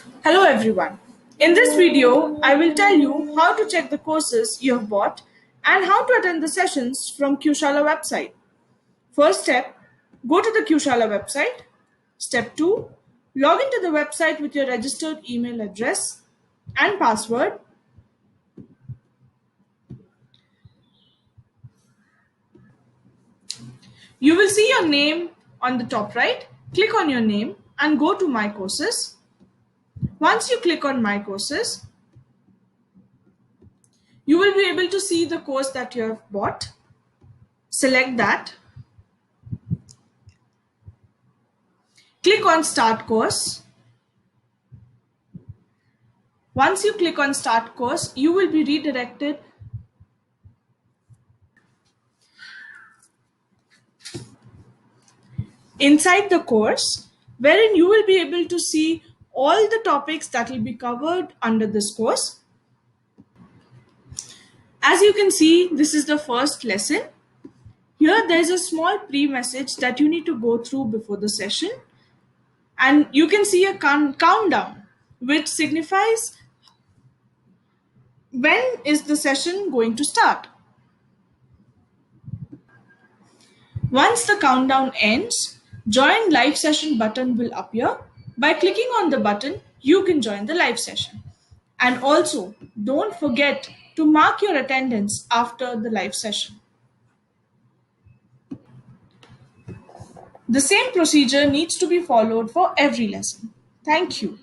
Hello everyone. In this video, I will tell you how to check the courses you have bought and how to attend the sessions from QShala website. First step, go to the QShala website. Step 2, log into the website with your registered email address and password. You will see your name on the top right. Click on your name and go to My Courses. Once you click on My Courses, you will be able to see the course that you have bought. Select that. Click on Start Course. Once you click on Start Course, you will be redirected inside the course, wherein you will be able to see all the topics that will be covered under this course. As you can see, this is the first lesson. Here there is a small pre-message that you need to go through before the session, and you can see a countdown which signifies when is the session going to start. Once the countdown ends, Join Live Session button will appear. By clicking on the button, you can join the live session. And also, don't forget to mark your attendance after the live session. The same procedure needs to be followed for every lesson. Thank you.